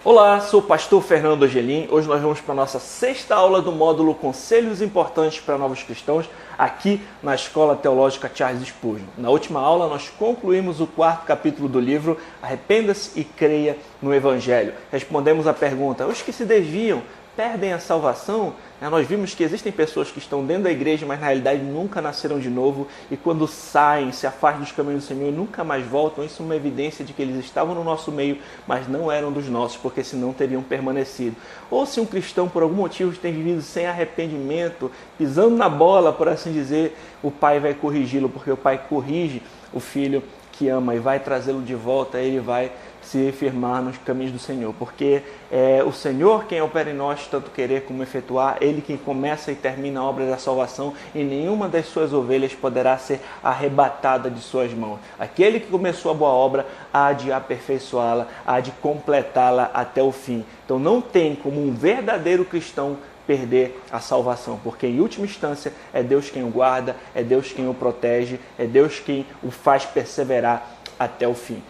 Olá, sou o pastor Fernando Angelim. Hoje nós vamos para a nossa sexta aula do módulo Conselhos Importantes para Novos Cristãos, aqui na Escola Teológica Charles Spurgeon. Na última aula nós concluímos o 4º capítulo do livro Arrependa-se e Creia no Evangelho. Respondemos a pergunta: os que se desviam perdem a salvação? Nós vimos que existem pessoas que estão dentro da igreja, mas na realidade nunca nasceram de novo, e quando saem, se afastam dos caminhos do Senhor e nunca mais voltam. Isso é uma evidência de que eles estavam no nosso meio, mas não eram dos nossos, porque senão teriam permanecido. Ou se um cristão por algum motivo tem vivido sem arrependimento, pisando na bola, por assim dizer, o pai vai corrigi-lo, porque o pai corrige o filho que ama e vai trazê-lo de volta. Ele vai se firmar nos caminhos do Senhor, porque é o Senhor quem opera em nós, tanto querer como efetuar. Ele quem começa e termina a obra da salvação, e nenhuma das suas ovelhas poderá ser arrebatada de suas mãos. Aquele que começou a boa obra há de aperfeiçoá-la, há de completá-la até o fim. Então não tem como um verdadeiro cristão perder a salvação, porque em última instância é Deus quem o guarda, é Deus quem o protege, é Deus quem o faz perseverar até o fim.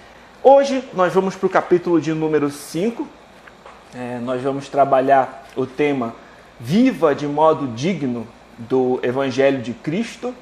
Hoje nós vamos para o capítulo de número 5, nós vamos trabalhar o tema Viva de modo digno do Evangelho de Cristo.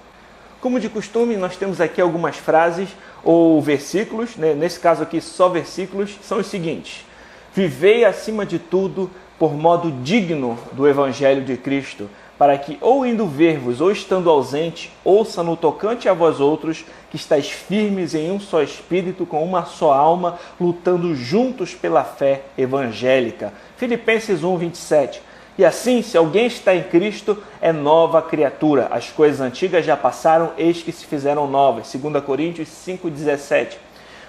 Como de costume, nós temos aqui algumas frases ou versículos, nesse caso aqui só versículos, são os seguintes: vivei acima de tudo por modo digno do Evangelho de Cristo, para que, ou indo ver-vos, ou estando ausente, ouça no tocante a vós outros, que estáis firmes em um só espírito, com uma só alma, lutando juntos pela fé evangélica. Filipenses 1, 27. E assim, se alguém está em Cristo, é nova criatura. As coisas antigas já passaram, eis que se fizeram novas. 2 Coríntios 5, 17.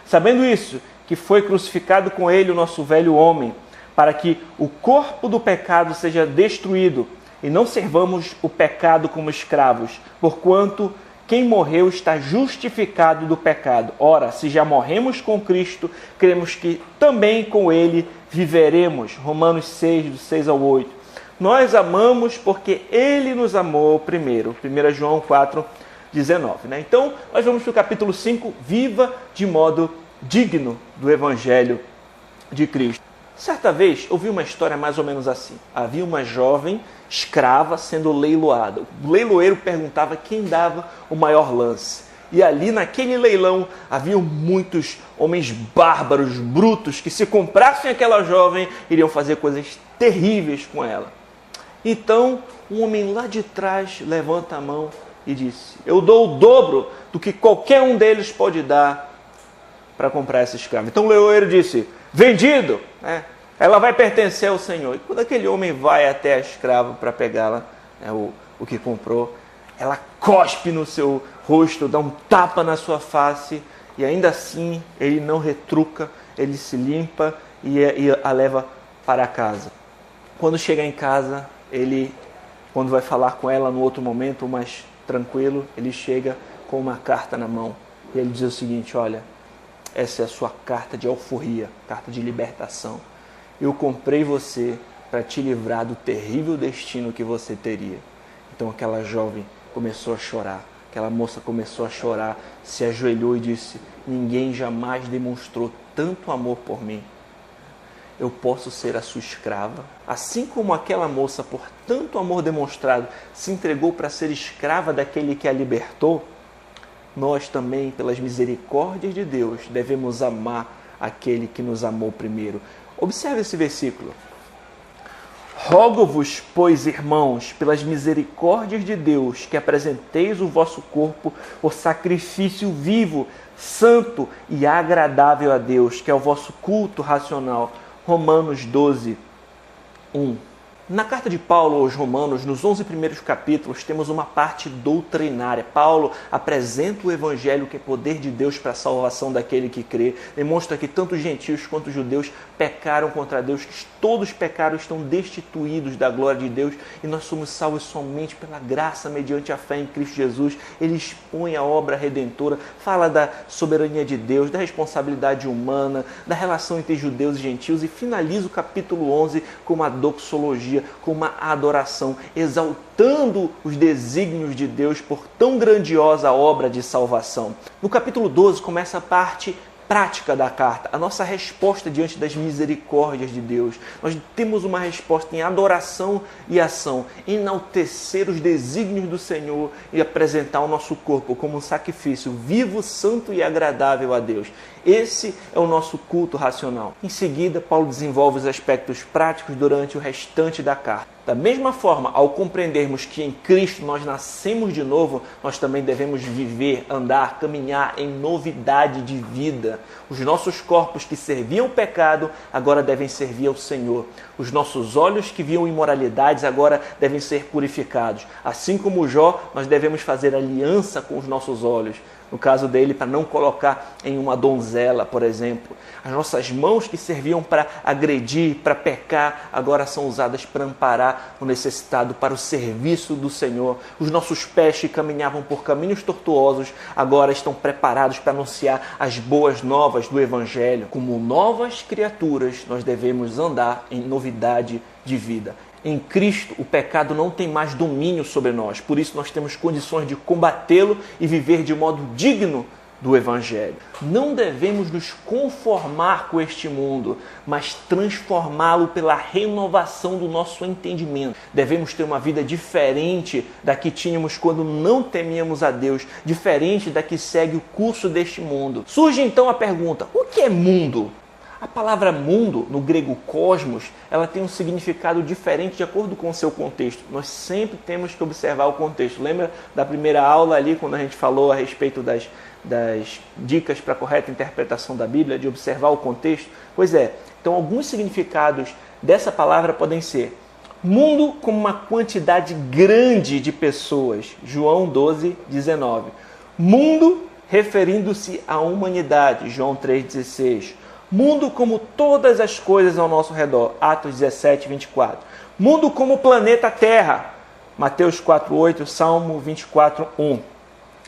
Sabendo isso, que foi crucificado com ele o nosso velho homem, para que o corpo do pecado seja destruído, e não servamos o pecado como escravos, porquanto quem morreu está justificado do pecado. Ora, se já morremos com Cristo, cremos que também com Ele viveremos. Romanos 6, do 6 ao 8. Nós amamos porque Ele nos amou primeiro. 1 João 4, 19. Então, nós vamos para o capítulo 5, Viva de modo digno do Evangelho de Cristo. Certa vez, ouvi uma história mais ou menos assim. Havia uma jovem escrava sendo leiloada. O leiloeiro perguntava quem dava o maior lance. E ali, naquele leilão, haviam muitos homens bárbaros, brutos, que se comprassem aquela jovem, iriam fazer coisas terríveis com ela. Então, um homem lá de trás levanta a mão e disse: eu dou o dobro do que qualquer um deles pode dar para comprar essa escrava. Então o leiloeiro disse: vendido! Ela vai pertencer ao Senhor. E quando aquele homem vai até a escrava para pegá-la, o que comprou, ela cospe no seu rosto, dá um tapa na sua face, e ainda assim ele não retruca, ele se limpa e a leva para casa. Quando chega em casa, quando vai falar com ela no outro momento, mais tranquilo, ele chega com uma carta na mão. E ele diz o seguinte: olha, essa é a sua carta de alforria, carta de libertação. Eu comprei você para te livrar do terrível destino que você teria. Então aquela jovem começou a chorar, aquela moça começou a chorar, se ajoelhou e disse: ninguém jamais demonstrou tanto amor por mim. Eu posso ser a sua escrava? Assim como aquela moça, por tanto amor demonstrado, se entregou para ser escrava daquele que a libertou, nós também, pelas misericórdias de Deus, devemos amar aquele que nos amou primeiro. Observe esse versículo. Rogo-vos, pois, irmãos, pelas misericórdias de Deus, que apresenteis o vosso corpo por sacrifício vivo, santo e agradável a Deus, que é o vosso culto racional. Romanos 12, 1. Na carta de Paulo aos Romanos, nos 11 primeiros capítulos, temos uma parte doutrinária. Paulo apresenta o Evangelho, que é poder de Deus para a salvação daquele que crê. Demonstra que tanto os gentios quanto os judeus pecaram contra Deus, que todos pecaram, estão destituídos da glória de Deus, e nós somos salvos somente pela graça, mediante a fé em Cristo Jesus. Ele expõe a obra redentora, fala da soberania de Deus, da responsabilidade humana, da relação entre judeus e gentios, e finaliza o capítulo 11 com uma doxologia, com uma adoração, exaltando os desígnios de Deus por tão grandiosa obra de salvação. No capítulo 12 começa a parte prática da carta, a nossa resposta diante das misericórdias de Deus. Nós temos uma resposta em adoração e ação, enaltecer os desígnios do Senhor e apresentar o nosso corpo como um sacrifício vivo, santo e agradável a Deus. Esse é o nosso culto racional. Em seguida, Paulo desenvolve os aspectos práticos durante o restante da carta. Da mesma forma, ao compreendermos que em Cristo nós nascemos de novo, nós também devemos viver, andar, caminhar em novidade de vida. Os nossos corpos que serviam o pecado, agora devem servir ao Senhor. Os nossos olhos que viam imoralidades, agora devem ser purificados. Assim como Jó, nós devemos fazer aliança com os nossos olhos. No caso dele, para não colocar em uma donzela, por exemplo. As nossas mãos que serviam para agredir, para pecar, agora são usadas para amparar o necessitado, para o serviço do Senhor. Os nossos pés que caminhavam por caminhos tortuosos, agora estão preparados para anunciar as boas novas do Evangelho. Como novas criaturas, nós devemos andar em novidade de vida. Em Cristo, o pecado não tem mais domínio sobre nós. Por isso, nós temos condições de combatê-lo e viver de modo digno do Evangelho. Não devemos nos conformar com este mundo, mas transformá-lo pela renovação do nosso entendimento. Devemos ter uma vida diferente da que tínhamos quando não temíamos a Deus, diferente da que segue o curso deste mundo. Surge então a pergunta: o que é mundo? A palavra mundo, no grego cosmos, ela tem um significado diferente de acordo com o seu contexto. Nós sempre temos que observar o contexto. Lembra da primeira aula ali, quando a gente falou a respeito das dicas para a correta interpretação da Bíblia, de observar o contexto? Pois é, então alguns significados dessa palavra podem ser mundo como uma quantidade grande de pessoas, João 12, 19. Mundo referindo-se à humanidade, João 3,16. Mundo como todas as coisas ao nosso redor, Atos 17, 24. Mundo como o planeta Terra, Mateus 4,8, Salmo 24, 1.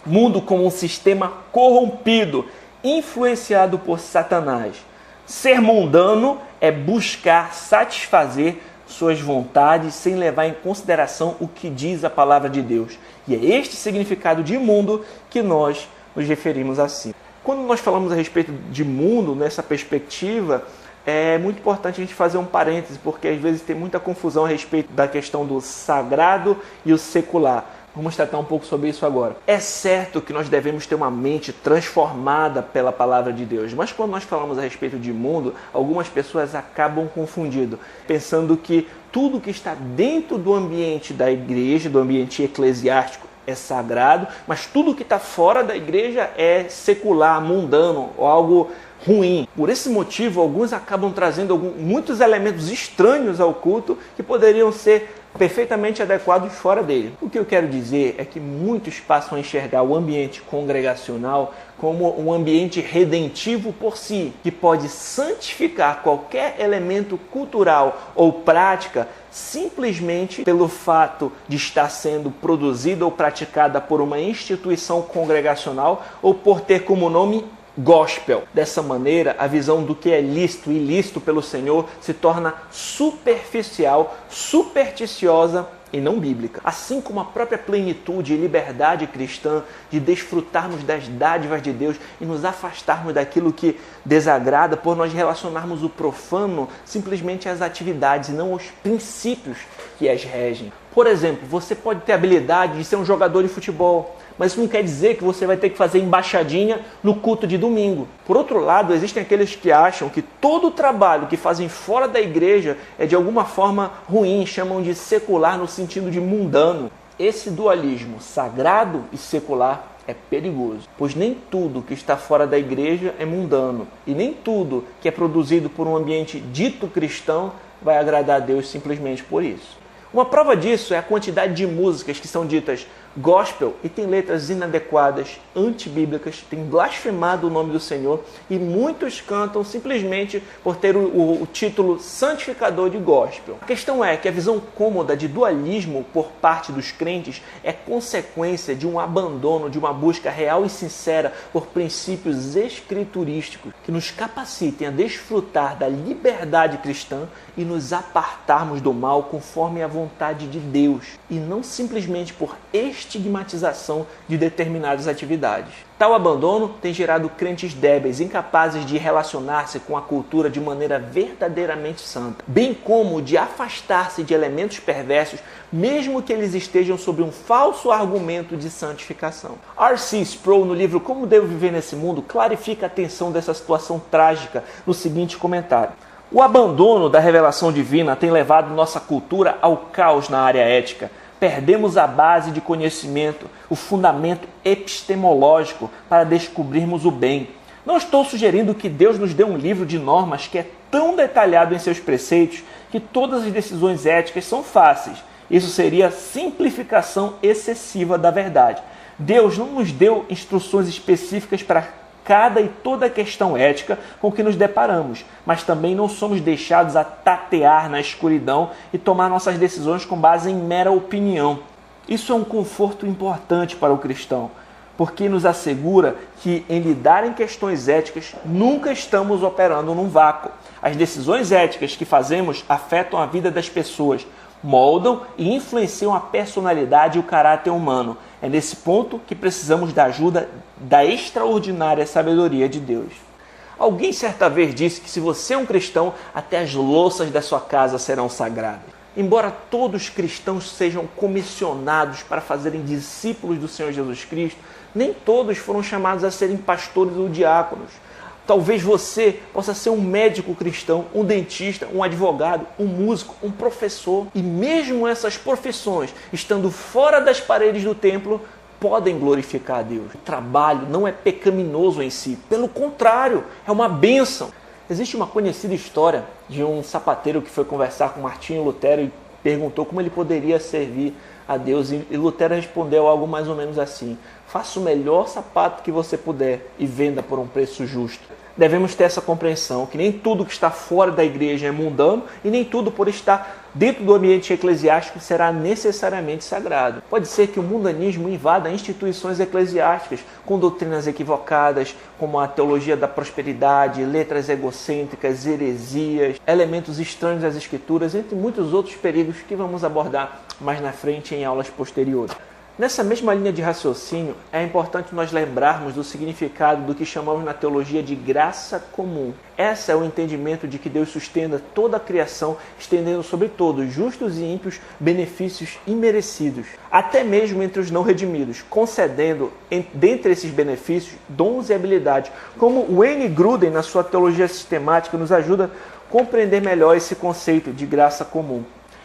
Mundo como um sistema corrompido, influenciado por Satanás. Ser mundano é buscar satisfazer suas vontades sem levar em consideração o que diz a palavra de Deus. E é este significado de mundo que nós nos referimos assim. Quando nós falamos a respeito de mundo, nessa perspectiva, é muito importante a gente fazer um parêntese, porque às vezes tem muita confusão a respeito da questão do sagrado e o secular. Vamos tratar um pouco sobre isso agora. É certo que nós devemos ter uma mente transformada pela palavra de Deus, mas quando nós falamos a respeito de mundo, algumas pessoas acabam confundindo, pensando que tudo que está dentro do ambiente da igreja, do ambiente eclesiástico, é sagrado, mas tudo que está fora da igreja é secular, mundano ou algo ruim. Por esse motivo, alguns acabam trazendo muitos elementos estranhos ao culto que poderiam ser perfeitamente adequados fora dele. O que eu quero dizer é que muitos passam a enxergar o ambiente congregacional como um ambiente redentivo por si, que pode santificar qualquer elemento cultural ou prática simplesmente pelo fato de estar sendo produzida ou praticada por uma instituição congregacional ou por ter como nome gospel. Dessa maneira, a visão do que é lícito e ilícito pelo Senhor se torna superficial, supersticiosa e não bíblica. Assim como a própria plenitude e liberdade cristã de desfrutarmos das dádivas de Deus e nos afastarmos daquilo que desagrada por nós relacionarmos o profano simplesmente às atividades e não aos princípios que as regem. Por exemplo, você pode ter a habilidade de ser um jogador de futebol, mas isso não quer dizer que você vai ter que fazer embaixadinha no culto de domingo. Por outro lado, existem aqueles que acham que todo o trabalho que fazem fora da igreja é de alguma forma ruim, chamam de secular no sentido de mundano. Esse dualismo sagrado e secular é perigoso, pois nem tudo que está fora da igreja é mundano e nem tudo que é produzido por um ambiente dito cristão vai agradar a Deus simplesmente por isso. Uma prova disso é a quantidade de músicas que são ditas gospel e tem letras inadequadas, antibíblicas, tem blasfemado o nome do Senhor e muitos cantam simplesmente por ter o título santificador de gospel. A questão é que a visão cômoda de dualismo por parte dos crentes é consequência de um abandono, de uma busca real e sincera por princípios escriturísticos que nos capacitem a desfrutar da liberdade cristã e nos apartarmos do mal conforme a vontade de Deus e não simplesmente por estigmatização de determinadas atividades. Tal abandono tem gerado crentes débeis, incapazes de relacionar-se com a cultura de maneira verdadeiramente santa, bem como de afastar-se de elementos perversos, mesmo que eles estejam sob um falso argumento de santificação. R.C. Sproul, no livro Como Devo Viver Nesse Mundo, clarifica a tensão dessa situação trágica no seguinte comentário: o abandono da revelação divina tem levado nossa cultura ao caos na área ética. Perdemos a base de conhecimento, o fundamento epistemológico para descobrirmos o bem. Não estou sugerindo que Deus nos dê um livro de normas que é tão detalhado em seus preceitos que todas as decisões éticas são fáceis. Isso seria simplificação excessiva da verdade. Deus não nos deu instruções específicas para cada e toda questão ética com que nos deparamos, mas também não somos deixados a tatear na escuridão e tomar nossas decisões com base em mera opinião. Isso é um conforto importante para o cristão, porque nos assegura que em lidar em questões éticas nunca estamos operando num vácuo. As decisões éticas que fazemos afetam a vida das pessoas, moldam e influenciam a personalidade e o caráter humano. É nesse ponto que precisamos da ajuda da extraordinária sabedoria de Deus. Alguém certa vez disse que se você é um cristão, até as louças da sua casa serão sagradas. Embora todos os cristãos sejam comissionados para fazerem discípulos do Senhor Jesus Cristo, nem todos foram chamados a serem pastores ou diáconos. Talvez você possa ser um médico cristão, um dentista, um advogado, um músico, um professor. E mesmo essas profissões, estando fora das paredes do templo, podem glorificar a Deus. O trabalho não é pecaminoso em si, pelo contrário, é uma bênção. Existe uma conhecida história de um sapateiro que foi conversar com Martinho Lutero e perguntou como ele poderia servir a Deus. E Lutero respondeu algo mais ou menos assim: faça o melhor sapato que você puder e venda por um preço justo. Devemos ter essa compreensão que nem tudo que está fora da igreja é mundano e nem tudo por estar dentro do ambiente eclesiástico será necessariamente sagrado. Pode ser que o mundanismo invada instituições eclesiásticas com doutrinas equivocadas, como a teologia da prosperidade, letras egocêntricas, heresias, elementos estranhos às escrituras, entre muitos outros perigos que vamos abordar mais na frente em aulas posteriores. Nessa mesma linha de raciocínio, é importante nós lembrarmos do significado do que chamamos na teologia de graça comum. Esse é o entendimento de que Deus sustenta toda a criação, estendendo sobre todos, justos e ímpios, benefícios imerecidos, até mesmo entre os não redimidos, concedendo, dentre esses benefícios, dons e habilidades, como Wayne Grudem, na sua teologia sistemática, nos ajuda a compreender melhor esse conceito de graça comum.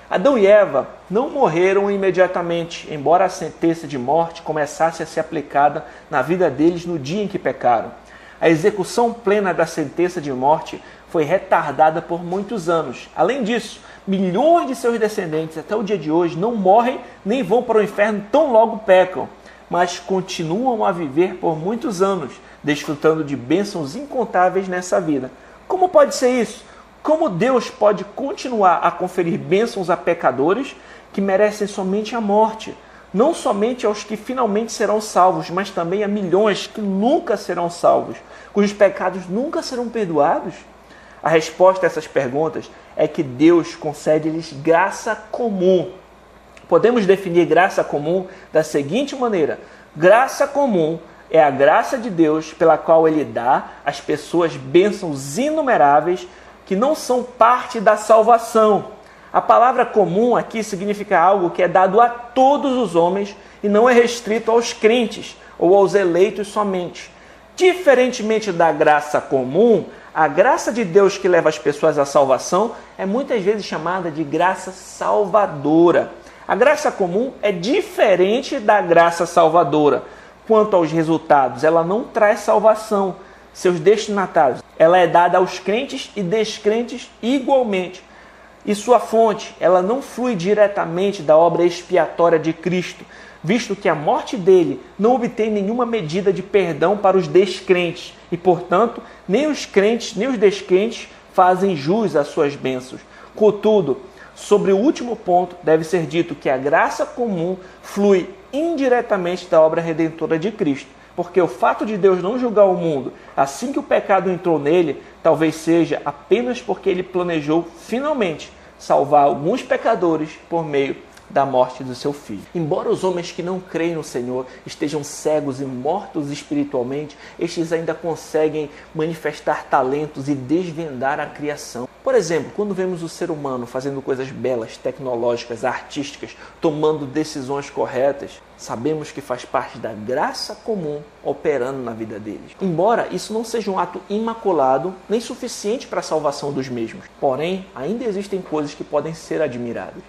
Adão e Eva não morreram imediatamente, embora a sentença de morte começasse a ser aplicada na vida deles no dia em que pecaram. A execução plena da sentença de morte foi retardada por muitos anos. Além disso, milhões de seus descendentes até o dia de hoje não morrem nem vão para o inferno tão logo pecam, mas continuam a viver por muitos anos, desfrutando de bênçãos incontáveis nessa vida. Como pode ser isso? Como Deus pode continuar a conferir bênçãos a pecadores que merecem somente a morte? Não somente aos que finalmente serão salvos, mas também a milhões que nunca serão salvos, cujos pecados nunca serão perdoados? A resposta a essas perguntas é que Deus concede-lhes graça comum. Podemos definir graça comum da seguinte maneira: graça comum é a graça de Deus pela qual Ele dá às pessoas bênçãos inumeráveis que não são parte da salvação. A palavra comum aqui significa algo que é dado a todos os homens e não é restrito aos crentes ou aos eleitos somente. Diferentemente da graça comum, a graça de Deus que leva as pessoas à salvação é muitas vezes chamada de graça salvadora. A graça comum é diferente da graça salvadora. Quanto aos resultados, ela não traz salvação, seus destinatários. Ela é dada aos crentes e descrentes igualmente. E sua fonte, ela não flui diretamente da obra expiatória de Cristo, visto que a morte dele não obtém nenhuma medida de perdão para os descrentes. E, portanto, nem os crentes nem os descrentes fazem jus às suas bênçãos. Contudo, sobre o último ponto, deve ser dito que a graça comum flui indiretamente da obra redentora de Cristo. Porque o fato de Deus não julgar o mundo assim que o pecado entrou nele, talvez seja apenas porque ele planejou finalmente salvar alguns pecadores por meio da morte do seu filho. Embora os homens que não creem no Senhor estejam cegos e mortos espiritualmente, estes ainda conseguem manifestar talentos e desvendar a criação. Por exemplo, quando vemos o ser humano fazendo coisas belas, tecnológicas, artísticas, tomando decisões corretas, sabemos que faz parte da graça comum operando na vida deles. Embora isso não seja um ato imaculado, nem suficiente para a salvação dos mesmos. Porém, ainda existem coisas que podem ser admiradas.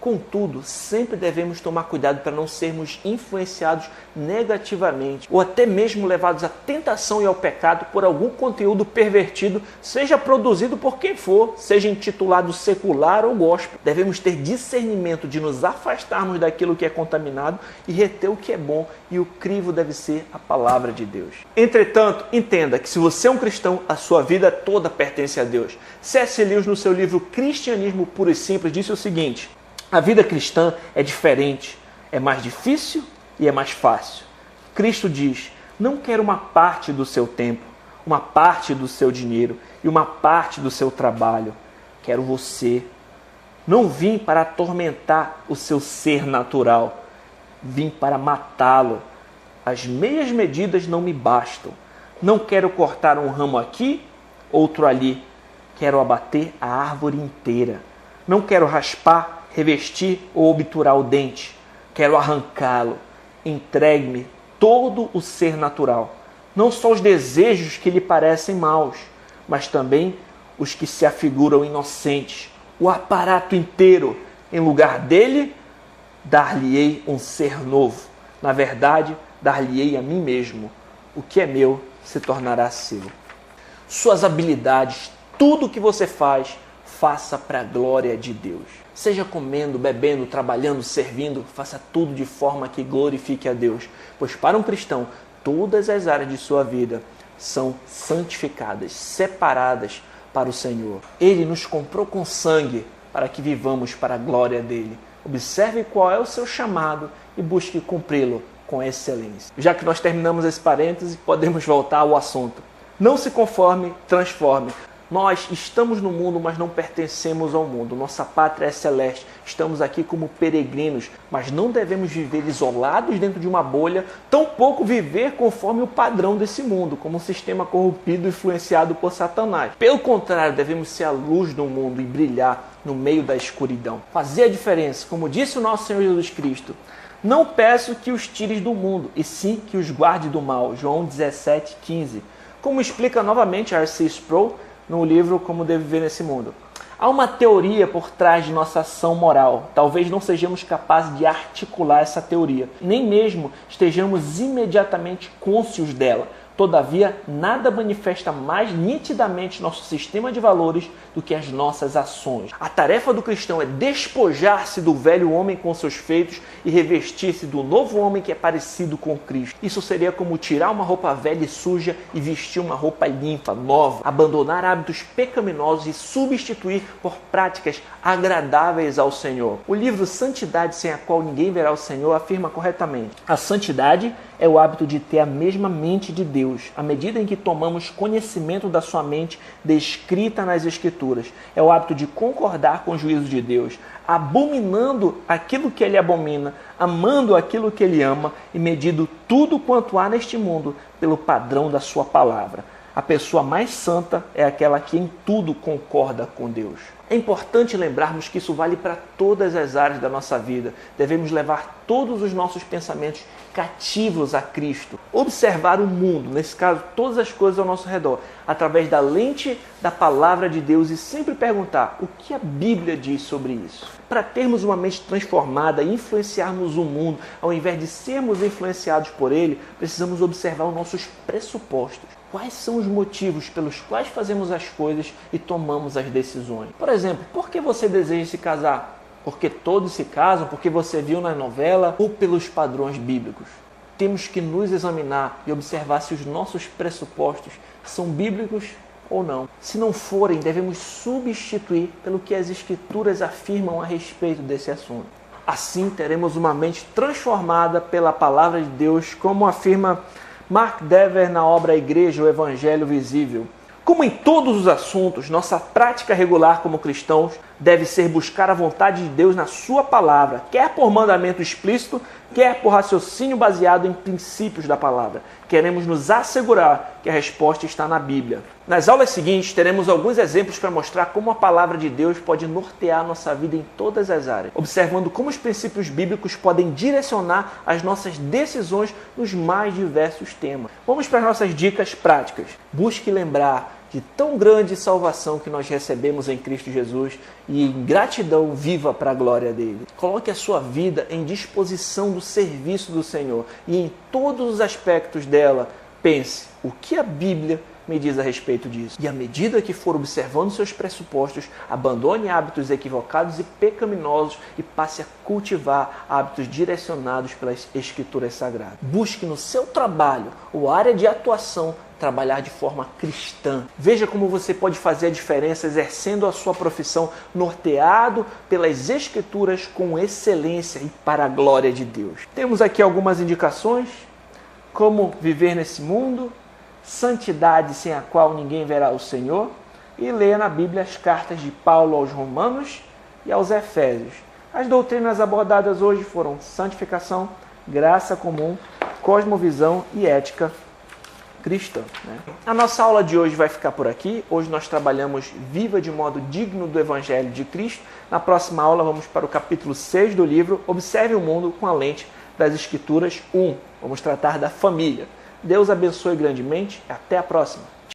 Contudo, sempre devemos tomar cuidado para não sermos influenciados negativamente ou até mesmo levados à tentação e ao pecado por algum conteúdo pervertido, seja produzido por quem for, seja intitulado secular ou gospel. Devemos ter discernimento de nos afastarmos daquilo que é contaminado e reter o que é bom, e o crivo deve ser a palavra de Deus. Entretanto, entenda que se você é um cristão, a sua vida toda pertence a Deus. C.S. Lewis, no seu livro Cristianismo Puro e Simples, disse o seguinte: a vida cristã é diferente, é mais difícil e é mais fácil. Cristo diz: não quero uma parte do seu tempo, uma parte do seu dinheiro e uma parte do seu trabalho. Quero você. Não vim para atormentar o seu ser natural, vim para matá-lo. As meias medidas não me bastam. Não quero cortar um ramo aqui, outro ali. Quero abater a árvore inteira. Não quero raspar, revestir ou obturar o dente. Quero arrancá-lo. Entregue-me todo o ser natural. Não só os desejos que lhe parecem maus, mas também os que se afiguram inocentes. O aparato inteiro. Em lugar dele, dar-lhe-ei um ser novo. Na verdade, dar-lhe-ei a mim mesmo. O que é meu se tornará seu. Suas habilidades, tudo o que você faz, faça para a glória de Deus. Seja comendo, bebendo, trabalhando, servindo, faça tudo de forma que glorifique a Deus. Pois para um cristão, todas as áreas de sua vida são santificadas, separadas para o Senhor. Ele nos comprou com sangue para que vivamos para a glória dele. Observe qual é o seu chamado e busque cumpri-lo com excelência. Já que nós terminamos esse parêntese, podemos voltar ao assunto. Não se conforme, transforme. Nós estamos no mundo, mas não pertencemos ao mundo. Nossa pátria é celeste. Estamos aqui como peregrinos, mas não devemos viver isolados dentro de uma bolha, tampouco viver conforme o padrão desse mundo, como um sistema corrompido e influenciado por Satanás. Pelo contrário, devemos ser a luz do mundo e brilhar no meio da escuridão. Fazer a diferença, como disse o nosso Senhor Jesus Cristo: não peço que os tires do mundo, e sim que os guarde do mal. João 17,15. Como explica novamente R.C. Sproul no livro Como Devo Viver Nesse Mundo. Há uma teoria por trás de nossa ação moral. Talvez não sejamos capazes de articular essa teoria, nem mesmo estejamos imediatamente cônscios dela. Todavia, nada manifesta mais nitidamente nosso sistema de valores do que as nossas ações. A tarefa do cristão é despojar-se do velho homem com seus feitos e revestir-se do novo homem que é parecido com Cristo. Isso seria como tirar uma roupa velha e suja e vestir uma roupa limpa, nova. Abandonar hábitos pecaminosos e substituir por práticas agradáveis ao Senhor. O livro Santidade, sem a qual ninguém verá o Senhor, afirma corretamente: a santidade é o hábito de ter a mesma mente de Deus, à medida em que tomamos conhecimento da sua mente descrita nas Escrituras. É o hábito de concordar com o juízo de Deus, abominando aquilo que ele abomina, amando aquilo que ele ama e medindo tudo quanto há neste mundo pelo padrão da sua palavra. A pessoa mais santa é aquela que em tudo concorda com Deus. É importante lembrarmos que isso vale para todas as áreas da nossa vida. Devemos levar todos os nossos pensamentos cativos a Cristo. Observar o mundo, nesse caso, todas as coisas ao nosso redor, através da lente da palavra de Deus e sempre perguntar: o que a Bíblia diz sobre isso? Para termos uma mente transformada e influenciarmos o mundo, ao invés de sermos influenciados por ele, precisamos observar os nossos pressupostos. Quais são os motivos pelos quais fazemos as coisas e tomamos as decisões? Por exemplo, por que você deseja se casar? Porque todos se casam? Porque você viu na novela? Ou pelos padrões bíblicos? Temos que nos examinar e observar se os nossos pressupostos são bíblicos ou não. Se não forem, devemos substituir pelo que as Escrituras afirmam a respeito desse assunto. Assim, teremos uma mente transformada pela palavra de Deus, como afirma Mark Dever na obra A Igreja, o Evangelho Visível. Como em todos os assuntos, nossa prática regular como cristãos deve ser buscar a vontade de Deus na sua palavra, quer por mandamento explícito, quer por raciocínio baseado em princípios da palavra. Queremos nos assegurar que a resposta está na Bíblia. Nas aulas seguintes, teremos alguns exemplos para mostrar como a palavra de Deus pode nortear nossa vida em todas as áreas, observando como os princípios bíblicos podem direcionar as nossas decisões nos mais diversos temas. Vamos para as nossas dicas práticas. Busque lembrar de tão grande salvação que nós recebemos em Cristo Jesus e em gratidão viva para a glória dele. Coloque a sua vida em disposição do serviço do Senhor e em todos os aspectos dela, pense o que a Bíblia me diz a respeito disso. E à medida que for observando seus pressupostos, abandone hábitos equivocados e pecaminosos e passe a cultivar hábitos direcionados pelas Escrituras Sagradas. Busque no seu trabalho ou área de atuação trabalhar de forma cristã. Veja como você pode fazer a diferença exercendo a sua profissão norteado pelas Escrituras com excelência e para a glória de Deus. Temos aqui algumas indicações: como viver nesse mundo, santidade sem a qual ninguém verá o Senhor, e leia na Bíblia as cartas de Paulo aos Romanos e aos Efésios. As doutrinas abordadas hoje foram santificação, graça comum, cosmovisão e ética cristã. A nossa aula de hoje vai ficar por aqui. Hoje nós trabalhamos Viva de modo digno do Evangelho de Cristo. Na próxima aula vamos para o capítulo 6 do livro Observe o Mundo com a Lente das Escrituras 1. Vamos tratar da família. Deus abençoe grandemente. Até a próxima.